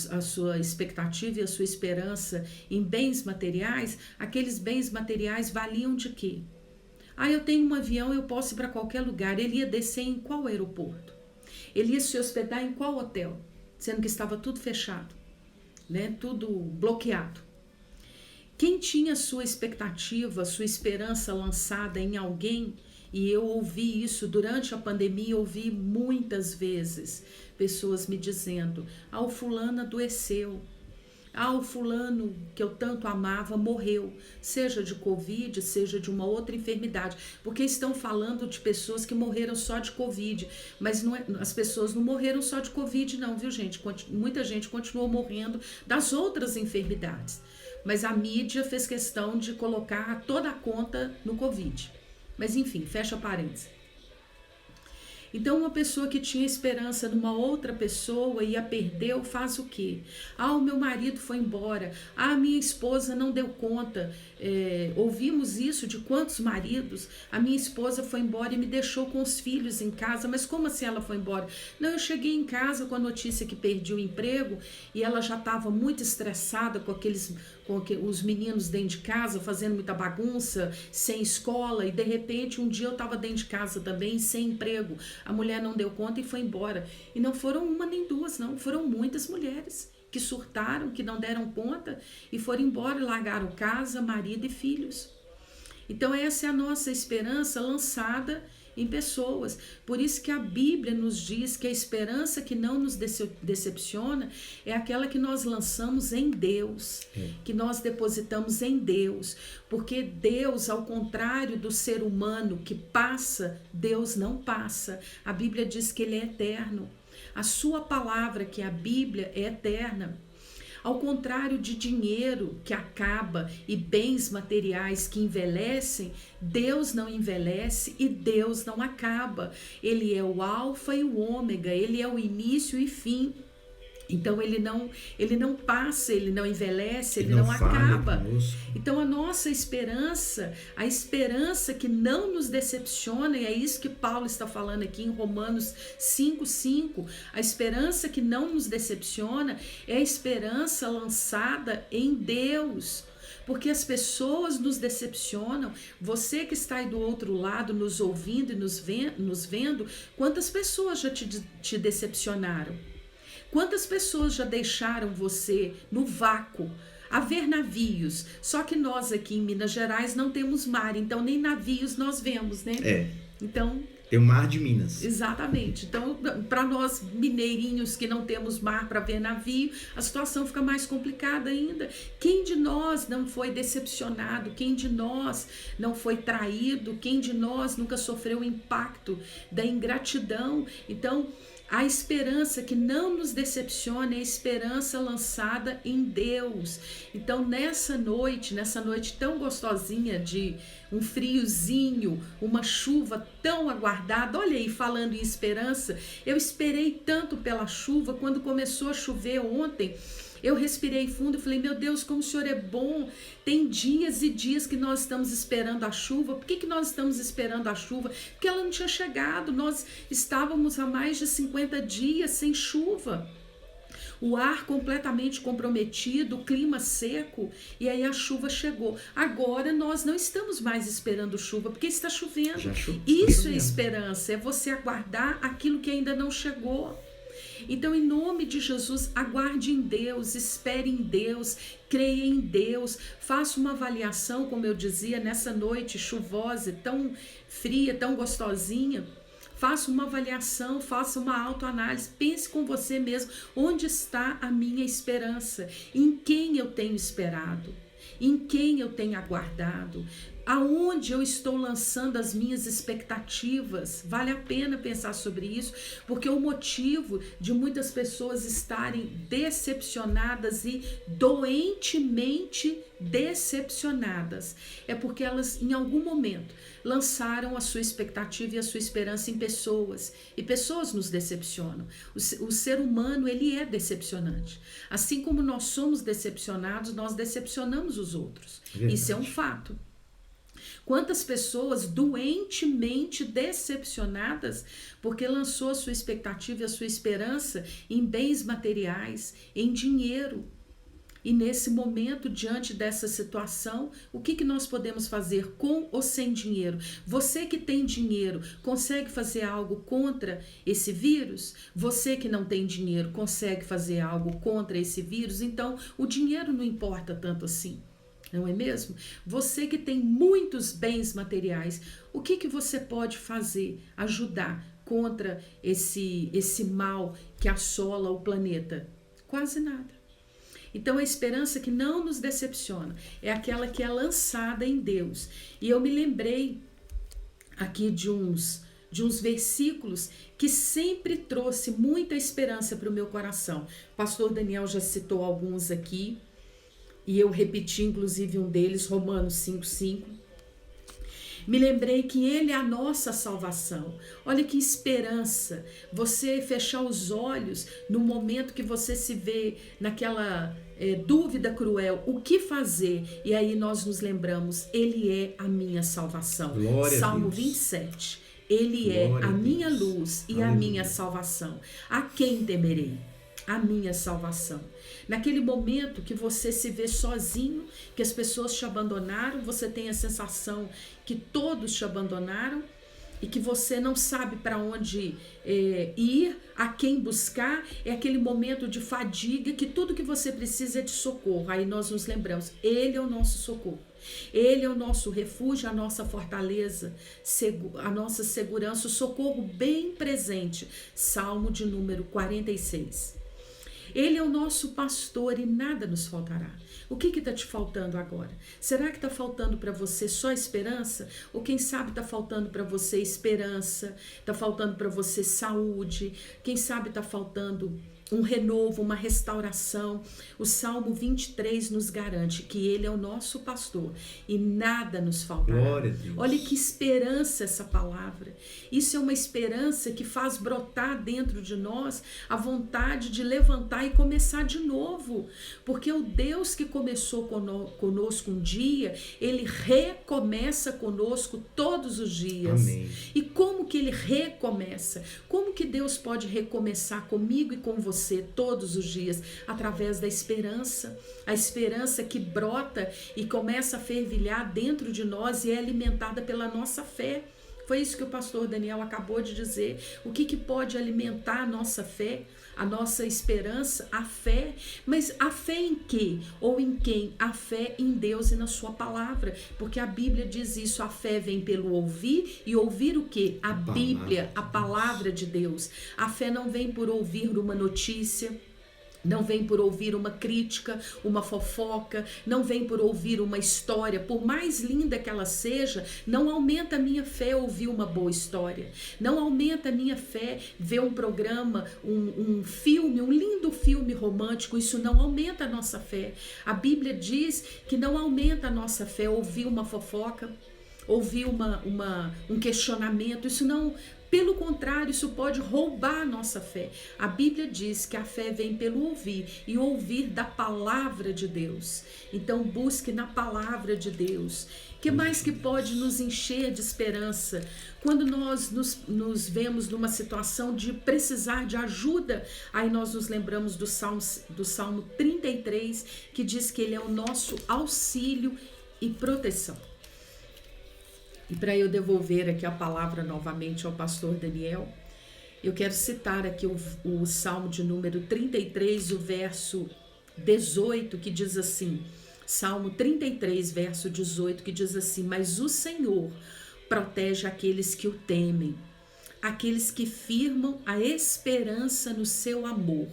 a sua expectativa e a sua esperança em bens materiais, aqueles bens materiais valiam de quê? Eu tenho um avião, eu posso ir para qualquer lugar. Ele ia descer em qual aeroporto? Ele ia se hospedar em qual hotel? Sendo que estava tudo fechado, né? Tudo bloqueado. Quem tinha sua expectativa, sua esperança lançada em alguém, e eu ouvi isso durante a pandemia, ouvi muitas vezes pessoas me dizendo, o fulano adoeceu, o fulano que eu tanto amava morreu, seja de Covid, seja de uma outra enfermidade, porque estão falando de pessoas que morreram só de Covid, mas as pessoas não morreram só de Covid não, viu gente? Muita gente continuou morrendo das outras enfermidades. Mas a mídia fez questão de colocar toda a conta no Covid. Mas enfim, fecha parênteses. Então, uma pessoa que tinha esperança numa outra pessoa e a perdeu, faz o quê? O meu marido foi embora. Minha esposa não deu conta. Ouvimos isso de quantos maridos? A minha esposa foi embora e me deixou com os filhos em casa. Mas como assim ela foi embora? Não, eu cheguei em casa com a notícia que perdi o emprego e ela já estava muito estressada com os meninos dentro de casa, fazendo muita bagunça, sem escola, e de repente um dia eu estava dentro de casa também, sem emprego. A mulher não deu conta e foi embora. E não foram uma nem duas, não, foram muitas mulheres que surtaram, que não deram conta e foram embora e largaram casa, marido e filhos. Então essa é a nossa esperança lançada em pessoas. Por isso que a Bíblia nos diz que a esperança que não nos decepciona é aquela que nós lançamos em Deus, que nós depositamos em Deus. Porque Deus, ao contrário do ser humano que passa, Deus não passa. A Bíblia diz que Ele é eterno. A sua palavra, que é a Bíblia, é eterna. Ao contrário de dinheiro que acaba e bens materiais que envelhecem, Deus não envelhece e Deus não acaba. Ele é o alfa e o ômega, ele é o início e fim. Então ele não passa, ele não envelhece, ele não acaba. Então a nossa esperança, a esperança que não nos decepciona, e é isso que Paulo está falando aqui em Romanos 5:5, a esperança que não nos decepciona é a esperança lançada em Deus. Porque as pessoas nos decepcionam. Você que está aí do outro lado, nos ouvindo e nos vendo, quantas pessoas já te decepcionaram? Quantas pessoas já deixaram você no vácuo, a ver navios? Só que nós aqui em Minas Gerais não temos mar, então nem navios nós vemos, né? Então, Tem o mar de Minas. Exatamente. Então, para nós mineirinhos que não temos mar para ver navio, a situação fica mais complicada ainda. Quem de nós não foi decepcionado? Quem de nós não foi traído? Quem de nós nunca sofreu o impacto da ingratidão? Então, a esperança que não nos decepciona é a esperança lançada em Deus. Então, nessa noite tão gostosinha de um friozinho, uma chuva tão aguardada, olha aí, falando em esperança, eu esperei tanto pela chuva. Quando começou a chover ontem, eu respirei fundo e falei, meu Deus, como o Senhor é bom. Tem dias e dias que nós estamos esperando a chuva. Por que nós estamos esperando a chuva? Porque ela não tinha chegado. Nós estávamos há mais de 50 dias sem chuva. O ar completamente comprometido, o clima seco, e aí a chuva chegou. Agora nós não estamos mais esperando chuva, porque está chovendo. Isso é esperança, é você aguardar aquilo que ainda não chegou. Então, em nome de Jesus, aguarde em Deus, espere em Deus, creia em Deus, faça uma avaliação, como eu dizia, nessa noite chuvosa, tão fria, tão gostosinha. Faça uma avaliação, faça uma autoanálise, pense com você mesmo, onde está a minha esperança? Em quem eu tenho esperado? Em quem eu tenho aguardado? Aonde eu estou lançando as minhas expectativas? Vale a pena pensar sobre isso, porque o motivo de muitas pessoas estarem decepcionadas e doentemente decepcionadas é porque elas, em algum momento, lançaram a sua expectativa e a sua esperança em pessoas, e pessoas nos decepcionam. O ser humano, ele é decepcionante. Assim como nós somos decepcionados, nós decepcionamos os outros. Verdade. Isso é um fato. Quantas pessoas doentemente decepcionadas porque lançou a sua expectativa e a sua esperança em bens materiais, em dinheiro. E nesse momento, diante dessa situação, o que nós podemos fazer com ou sem dinheiro? Você que tem dinheiro, consegue fazer algo contra esse vírus? Você que não tem dinheiro, consegue fazer algo contra esse vírus? Então, o dinheiro não importa tanto assim. Não é mesmo? Você que tem muitos bens materiais, o que você pode fazer, ajudar contra esse mal que assola o planeta? Quase nada. Então a esperança que não nos decepciona é aquela que é lançada em Deus. E eu me lembrei aqui de uns versículos que sempre trouxe muita esperança para o meu coração. O pastor Daniel já citou alguns aqui. E eu repeti, inclusive, um deles, Romanos 5:5. Me lembrei que Ele é a nossa salvação. Olha que esperança. Você fechar os olhos no momento que você se vê naquela dúvida cruel. O que fazer? E aí nós nos lembramos, Ele é a minha salvação. Glória Salmo a Deus. 27. Ele é a minha luz e a minha salvação. A quem temerei? A minha salvação. Naquele momento que você se vê sozinho, que as pessoas te abandonaram, você tem a sensação que todos te abandonaram e que você não sabe para onde ir, a quem buscar, é aquele momento de fadiga que tudo que você precisa é de socorro. Aí nós nos lembramos, Ele é o nosso socorro. Ele é o nosso refúgio, a nossa fortaleza, a nossa segurança, o socorro bem presente. Salmo de número 46. Ele é o nosso pastor e nada nos faltará. O que está te faltando agora? Será que está faltando para você só esperança? Ou quem sabe está faltando para você esperança? Está faltando para você saúde? Quem sabe está faltando um renovo, uma restauração? O Salmo 23 nos garante que Ele é o nosso pastor e nada nos faltará. Glória a Deus. Olha que esperança essa palavra. Isso é uma esperança que faz brotar dentro de nós a vontade de levantar e começar de novo. Porque o Deus que começou conosco um dia, Ele recomeça conosco todos os dias. Amém. E como que Ele recomeça? Como que Deus pode recomeçar comigo e com você todos os dias? Através da esperança. A esperança que brota e começa a fervilhar dentro de nós e é alimentada pela nossa fé. Foi isso que o pastor Daniel acabou de dizer. O que pode alimentar a nossa fé, a nossa esperança? A fé. Mas a fé em quê? Ou em quem? A fé em Deus e na sua palavra. Porque a Bíblia diz isso, a fé vem pelo ouvir, e ouvir o quê? A Bíblia, a palavra de Deus. A fé não vem por ouvir uma notícia, não vem por ouvir uma crítica, uma fofoca, não vem por ouvir uma história, por mais linda que ela seja. Não aumenta a minha fé ouvir uma boa história, não aumenta a minha fé ver um programa, um filme, um lindo filme romântico. Isso não aumenta a nossa fé. A Bíblia diz que não aumenta a nossa fé ouvir uma fofoca, ouvir um questionamento. Isso não... Pelo contrário, isso pode roubar a nossa fé. A Bíblia diz que a fé vem pelo ouvir, e ouvir da palavra de Deus. Então busque na palavra de Deus. O que mais que pode nos encher de esperança? Quando nós nos vemos numa situação de precisar de ajuda, aí nós nos lembramos do Salmo 33, que diz que ele é o nosso auxílio e proteção. E para eu devolver aqui a palavra novamente ao pastor Daniel, eu quero citar aqui o Salmo de número 33, o verso 18, que diz assim, Salmo 33, verso 18, que diz assim: mas o Senhor protege aqueles que o temem, aqueles que firmam a esperança no seu amor.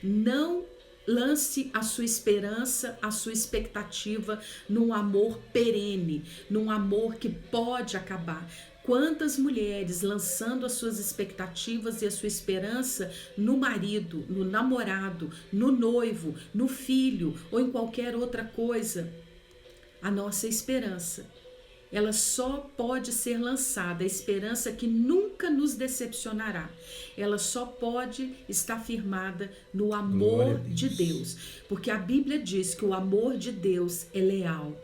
Não lance a sua esperança, a sua expectativa num amor perene, num amor que pode acabar. Quantas mulheres lançando as suas expectativas e a sua esperança no marido, no namorado, no noivo, no filho ou em qualquer outra coisa. A nossa esperança, ela só pode ser lançada, a esperança que nunca nos decepcionará. Ela só pode estar firmada no amor de Deus. Porque a Bíblia diz que o amor de Deus é leal,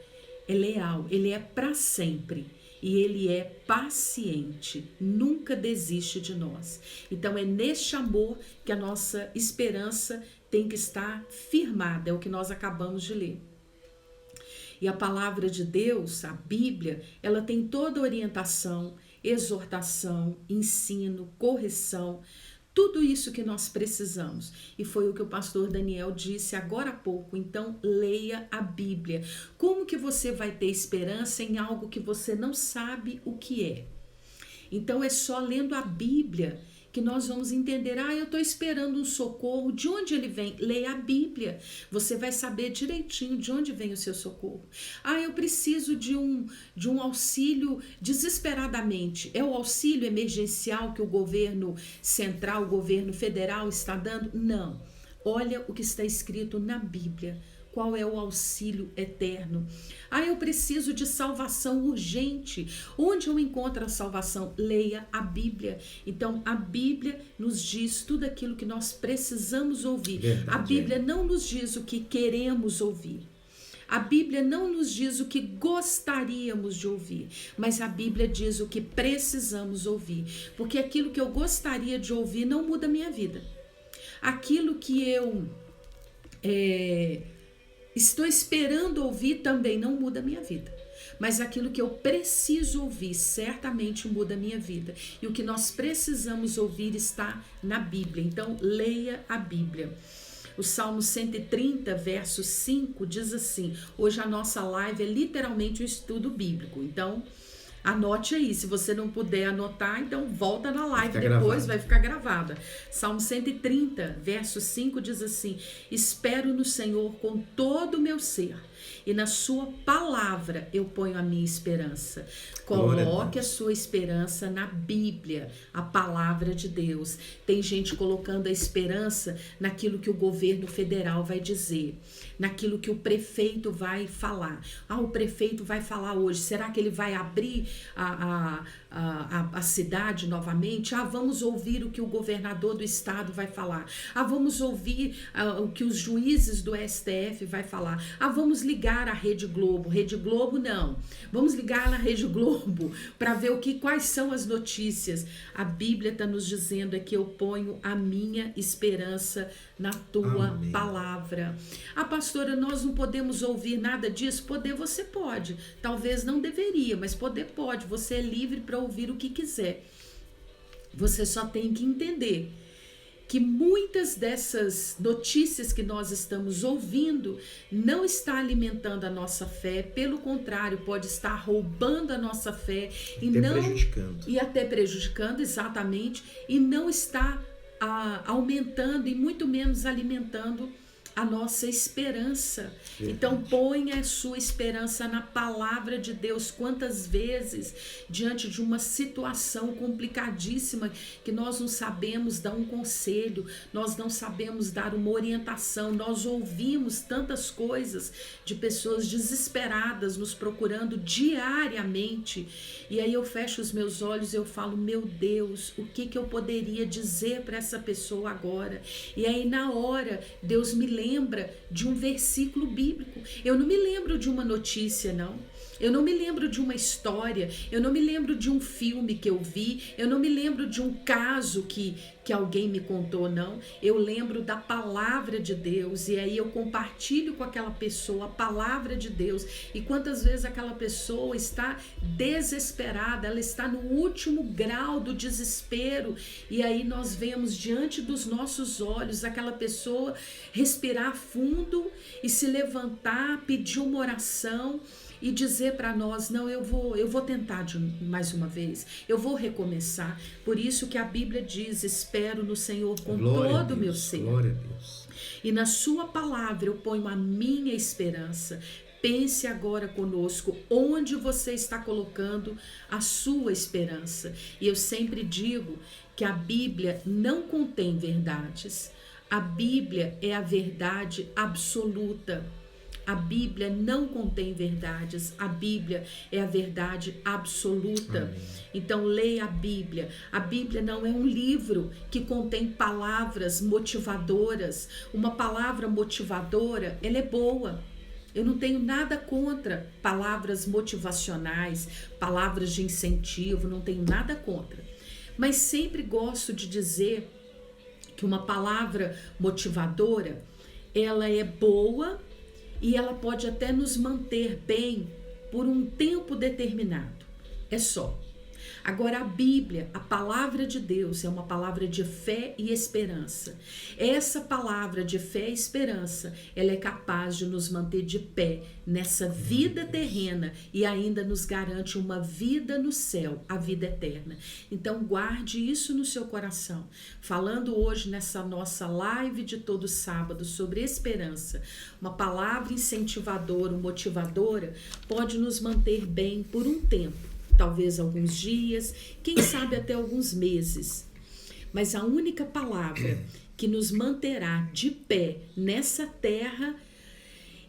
ele é para sempre. E ele é paciente, nunca desiste de nós. Então é neste amor que a nossa esperança tem que estar firmada, é o que nós acabamos de ler. E a palavra de Deus, a Bíblia, ela tem toda orientação, exortação, ensino, correção, tudo isso que nós precisamos. E foi o que o pastor Daniel disse agora há pouco. Então, leia a Bíblia. Como que você vai ter esperança em algo que você não sabe o que é? Então, é só lendo a Bíblia que nós vamos entender. Eu estou esperando um socorro. De onde ele vem? Leia a Bíblia. Você vai saber direitinho de onde vem o seu socorro. Eu preciso de um auxílio desesperadamente. É o auxílio emergencial que o governo central, o governo federal está dando? Não. Olha o que está escrito na Bíblia. Qual é o auxílio eterno? Eu preciso de salvação urgente. Onde eu encontro a salvação? Leia a Bíblia. Então, a Bíblia nos diz tudo aquilo que nós precisamos ouvir. Verdade, a Bíblia não nos diz o que queremos ouvir. A Bíblia não nos diz o que gostaríamos de ouvir, mas a Bíblia diz o que precisamos ouvir. Porque aquilo que eu gostaria de ouvir não muda a minha vida. Aquilo que eu estou esperando ouvir também não muda a minha vida. Mas aquilo que eu preciso ouvir certamente muda a minha vida. E o que nós precisamos ouvir está na Bíblia. Então, leia a Bíblia. O Salmo 130, verso 5 diz assim: hoje a nossa live é literalmente um estudo bíblico. Então, anote aí. Se você não puder anotar, então volta na live depois, vai ficar gravada. Salmo 130, verso 5 diz assim: espero no Senhor com todo o meu ser, e na sua palavra eu ponho a minha esperança. Coloque a sua esperança na Bíblia, a palavra de Deus. Tem gente colocando a esperança naquilo que o governo federal vai dizer, naquilo que o prefeito vai falar. O prefeito vai falar hoje, será que ele vai abrir a cidade novamente? Vamos ouvir o que o governador do estado vai falar. Vamos ouvir o que os juízes do STF vai falar. Vamos ligar a Rede Globo. Rede Globo não. Vamos ligar na Rede Globo para ver quais são as notícias. A Bíblia está nos dizendo que eu ponho a minha esperança na tua palavra. Pastora, nós não podemos ouvir nada disso? Poder você pode. Talvez não deveria, mas poder pode. Você é livre para ouvir o que quiser. Você só tem que entender que muitas dessas notícias que nós estamos ouvindo não está alimentando a nossa fé, pelo contrário, pode estar roubando a nossa fé e até prejudicando, exatamente, e não está aumentando e muito menos alimentando a nossa esperança. Então ponha a sua esperança na palavra de Deus. Quantas vezes, diante de uma situação complicadíssima, que nós não sabemos dar um conselho, nós não sabemos dar uma orientação, nós ouvimos tantas coisas de pessoas desesperadas nos procurando diariamente, e aí eu fecho os meus olhos e eu falo, meu Deus, o que eu poderia dizer para essa pessoa agora? E aí na hora Deus me lembra de um versículo bíblico. Eu não me lembro de uma notícia, não. Eu não me lembro de uma história, eu não me lembro de um filme que eu vi, eu não me lembro de um caso que alguém me contou, não. Eu lembro da palavra de Deus, e aí eu compartilho com aquela pessoa a palavra de Deus. E quantas vezes aquela pessoa está desesperada, ela está no último grau do desespero, e aí nós vemos diante dos nossos olhos aquela pessoa respirar fundo e se levantar, pedir uma oração e dizer para nós, não, eu vou tentar mais uma vez, eu vou recomeçar. Por isso que a Bíblia diz, espero no Senhor com todo o meu ser. Glória a Deus. E na sua palavra eu ponho a minha esperança. Pense agora conosco onde você está colocando a sua esperança. E eu sempre digo que a Bíblia não contém verdades. A Bíblia é a verdade absoluta. A Bíblia não contém verdades, a Bíblia é a verdade absoluta. Amém. Então leia a Bíblia. A Bíblia não é um livro que contém palavras motivadoras. Uma palavra motivadora, ela é boa. Eu não tenho nada contra palavras motivacionais, palavras de incentivo, não tenho nada contra. Mas sempre gosto de dizer que uma palavra motivadora, ela é boa, e ela pode até nos manter bem por um tempo determinado. É só. Agora a Bíblia, a palavra de Deus, é uma palavra de fé e esperança. Essa palavra de fé e esperança, ela é capaz de nos manter de pé nessa vida terrena e ainda nos garante uma vida no céu, a vida eterna. Então guarde isso no seu coração. Falando hoje nessa nossa live de todo sábado sobre esperança, uma palavra incentivadora, motivadora, pode nos manter bem por um tempo. Talvez alguns dias, quem sabe até alguns meses. Mas a única palavra que nos manterá de pé nessa terra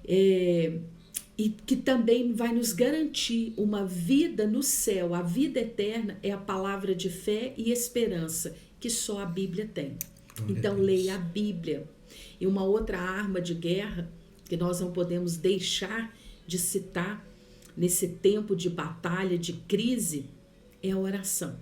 e que também vai nos garantir uma vida no céu, a vida eterna, é a palavra de fé e esperança que só a Bíblia tem. Então leia a Bíblia. E uma outra arma de guerra que nós não podemos deixar de citar nesse tempo de batalha, de crise, é a oração.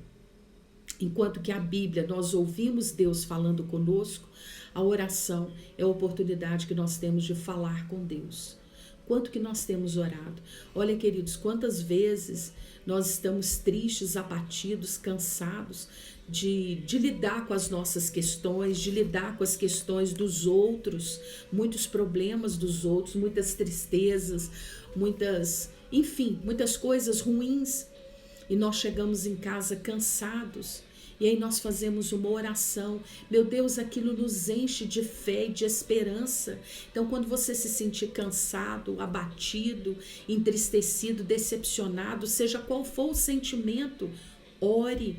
Enquanto que a Bíblia, nós ouvimos Deus falando conosco, a oração é a oportunidade que nós temos de falar com Deus. Quanto que nós temos orado? Olha, queridos, quantas vezes nós estamos tristes, abatidos, cansados de lidar com as nossas questões, de lidar com as questões dos outros, muitos problemas dos outros, muitas tristezas, muitas coisas ruins, e nós chegamos em casa cansados, e aí nós fazemos uma oração. Meu Deus, aquilo nos enche de fé e de esperança. Então, quando você se sentir cansado, abatido, entristecido, decepcionado, seja qual for o sentimento, ore,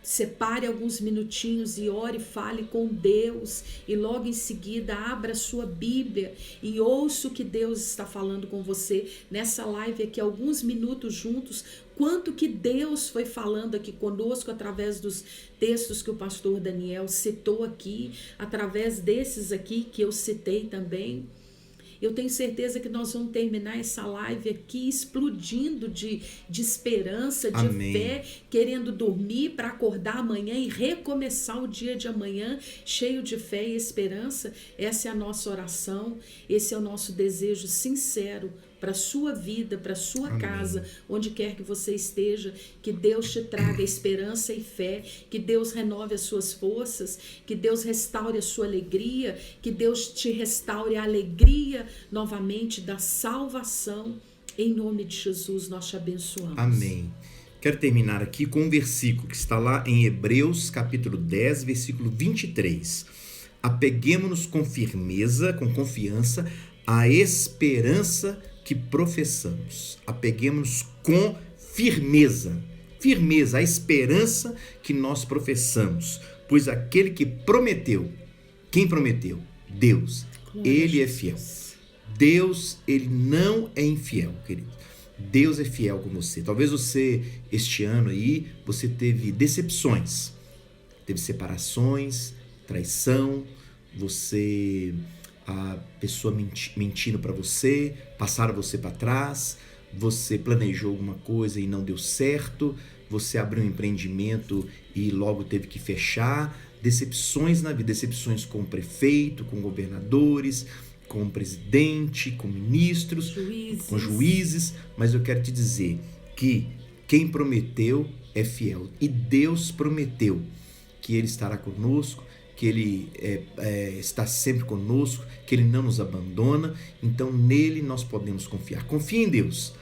separe alguns minutinhos e ore, fale com Deus, e logo em seguida abra a sua Bíblia e ouça o que Deus está falando com você nessa live aqui, alguns minutos juntos. Quanto que Deus foi falando aqui conosco através dos textos que o pastor Daniel citou aqui, através desses aqui que eu citei também. Eu tenho certeza que nós vamos terminar essa live aqui explodindo de esperança, de Amém. Fé, querendo dormir para acordar amanhã e recomeçar o dia de amanhã cheio de fé e esperança. Essa é a nossa oração, esse é o nosso desejo sincero para a sua vida, para a sua casa, onde quer que você esteja. Que Deus te traga esperança e fé, que Deus renove as suas forças, que Deus restaure a sua alegria, que Deus te restaure a alegria novamente da salvação. Em nome de Jesus, nós te abençoamos. Amém. Quero terminar aqui com um versículo que está lá em Hebreus, capítulo 10, versículo 23. Apeguemo-nos com firmeza, com confiança, à esperança que professamos. Apeguemo-nos com firmeza. Firmeza, a esperança que nós professamos. Pois aquele que prometeu, quem prometeu? Deus. Ele é fiel. Deus, ele não é infiel, querido. Deus é fiel com você. Talvez você, este ano aí, você teve decepções, teve separações, traição, a pessoa mentindo para você, passaram você para trás, você planejou alguma coisa e não deu certo, você abriu um empreendimento e logo teve que fechar, decepções na vida, decepções com o prefeito, com governadores, com o presidente, com ministros, com juízes, mas eu quero te dizer que quem prometeu é fiel. E Deus prometeu que Ele estará conosco, que Ele está sempre conosco, que Ele não nos abandona. Então nele nós podemos confiar. Confie em Deus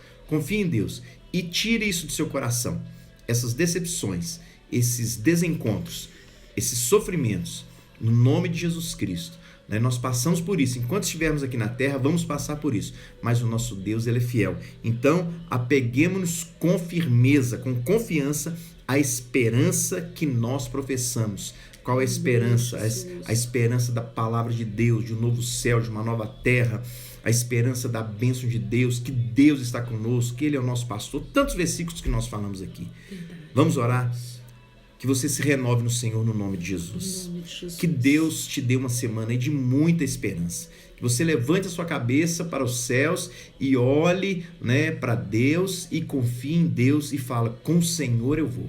e tire isso do seu coração. Essas decepções, esses desencontros, esses sofrimentos, no nome de Jesus Cristo. Nós passamos por isso. Enquanto estivermos aqui na terra, vamos passar por isso. Mas o nosso Deus, Ele é fiel. Então, apeguemo-nos com firmeza, com confiança, à esperança que nós professamos. Qual é a esperança? A esperança da palavra de Deus, de um novo céu, de uma nova terra. A esperança da bênção de Deus, que Deus está conosco, que Ele é o nosso pastor. Tantos versículos que nós falamos aqui. Vamos orar? Que você se renove no Senhor no nome de Jesus. Que Deus te dê uma semana de muita esperança. Que você levante a sua cabeça para os céus e olhe, para Deus e confie em Deus e fala, com o Senhor eu vou.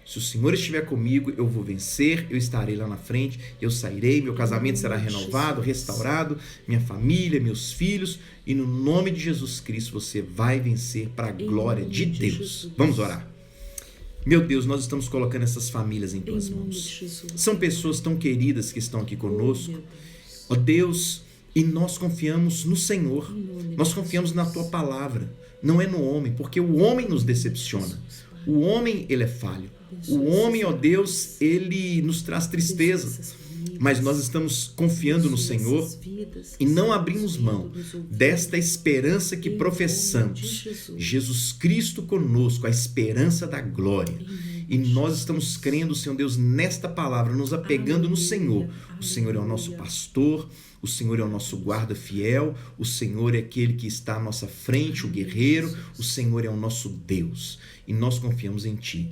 Se o Senhor estiver comigo, eu vou vencer, eu estarei lá na frente, eu sairei, meu casamento será renovado, restaurado, minha família, meus filhos, e no nome de Jesus Cristo você vai vencer para a glória de Deus. Vamos orar. Meu Deus, nós estamos colocando essas famílias em tuas mãos. São pessoas tão queridas que estão aqui conosco. Ó Deus, e nós confiamos no Senhor. Nós confiamos na tua palavra. Não é no homem, porque o homem nos decepciona. O homem, ele é falho. O homem, ó Deus, ele nos traz tristeza. Mas nós estamos confiando no Senhor e não abrimos mão desta esperança que professamos. Jesus Cristo conosco, a esperança da glória. E nós estamos crendo, Senhor Deus, nesta palavra, nos apegando no Senhor. O Senhor é o nosso pastor, o Senhor é o nosso guarda fiel, o Senhor é aquele que está à nossa frente, o guerreiro, o Senhor é o nosso Deus. E nós confiamos em Ti.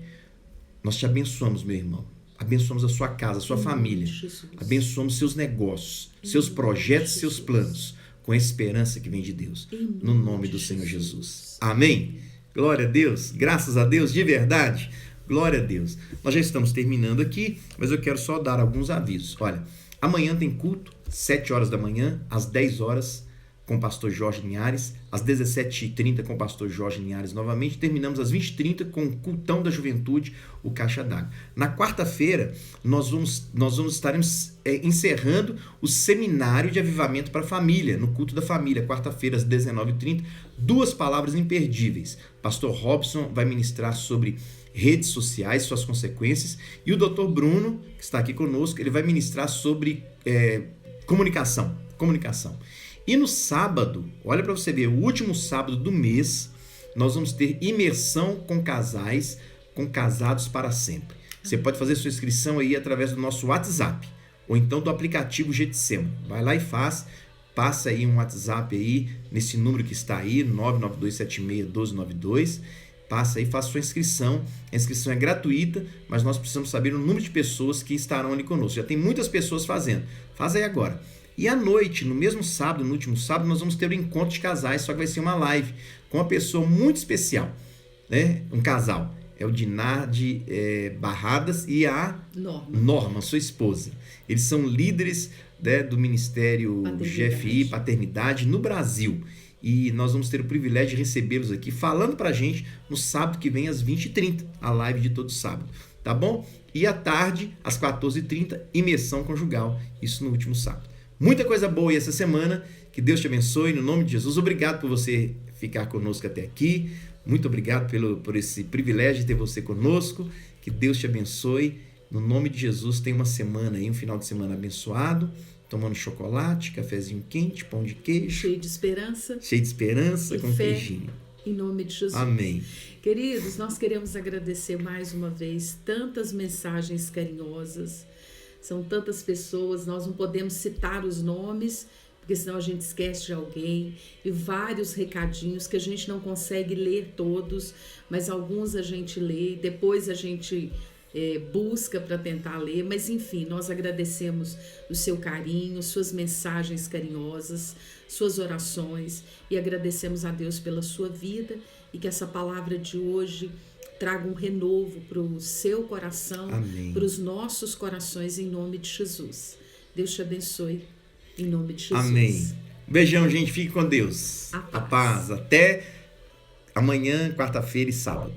Nós te abençoamos, meu irmão. Abençoamos a sua casa, a sua família. Abençoamos seus negócios, seus projetos, seus planos, com a esperança que vem de Deus. No nome do Senhor Jesus. Amém? Glória a Deus. Graças a Deus, de verdade. Glória a Deus. Nós já estamos terminando aqui, mas eu quero só dar alguns avisos. Olha, amanhã tem culto, 7 horas da manhã, às 10 horas, com o pastor Jorge Linhares, às 17h30 com o pastor Jorge Linhares novamente, terminamos às 20h30 com o cultão da juventude, o Caixa d'Água. Na quarta-feira, nós estaremos encerrando o seminário de avivamento para a família, no culto da família, quarta-feira às 19h30, 2 palavras imperdíveis. Pastor Robson vai ministrar sobre redes sociais, suas consequências, e o Dr. Bruno, que está aqui conosco, ele vai ministrar sobre comunicação. E no sábado, olha para você ver, o último sábado do mês, nós vamos ter imersão com casais, com casados para sempre. Você pode fazer sua inscrição aí através do nosso WhatsApp, ou então do aplicativo Getsemane. Vai lá e passa aí um WhatsApp aí, nesse número que está aí, 992761292, passa aí, faça sua inscrição. A inscrição é gratuita, mas nós precisamos saber o número de pessoas que estarão ali conosco. Já tem muitas pessoas fazendo. Faz aí agora. E à noite, no mesmo sábado, no último sábado, nós vamos ter um encontro de casais, só que vai ser uma live com uma pessoa muito especial, né? Um casal. É o Dinardi Barradas e a Norma, sua esposa. Eles são líderes, né, do Ministério GFI Paternidade no Brasil. e nós vamos ter o privilégio de recebê-los aqui, falando pra gente no sábado que vem às 20h30, a live de todo sábado, tá bom? E à tarde, às 14h30, imersão conjugal, isso no último sábado. Muita coisa boa aí essa semana, que Deus te abençoe, no nome de Jesus. Obrigado por você ficar conosco até aqui, muito obrigado por esse privilégio de ter você conosco, que Deus te abençoe, no nome de Jesus. Tenha uma semana aí, um final de semana abençoado, tomando chocolate, cafezinho quente, pão de queijo. Cheio de esperança. Cheio de esperança, com fé, queijinho. Em nome de Jesus. Amém. Queridos, nós queremos agradecer mais uma vez tantas mensagens carinhosas. São tantas pessoas, nós não podemos citar os nomes, porque senão a gente esquece de alguém. E vários recadinhos que a gente não consegue ler todos, mas alguns a gente lê, depois a gente busca para tentar ler. Mas enfim, nós agradecemos o seu carinho, suas mensagens carinhosas, suas orações, e agradecemos a Deus pela sua vida, e que essa palavra de hoje traga um renovo para o seu coração, para os nossos corações, em nome de Jesus. Deus te abençoe, em nome de Jesus. Amém. Beijão, gente. Fique com Deus. A paz. A paz. Até amanhã, quarta-feira e sábado.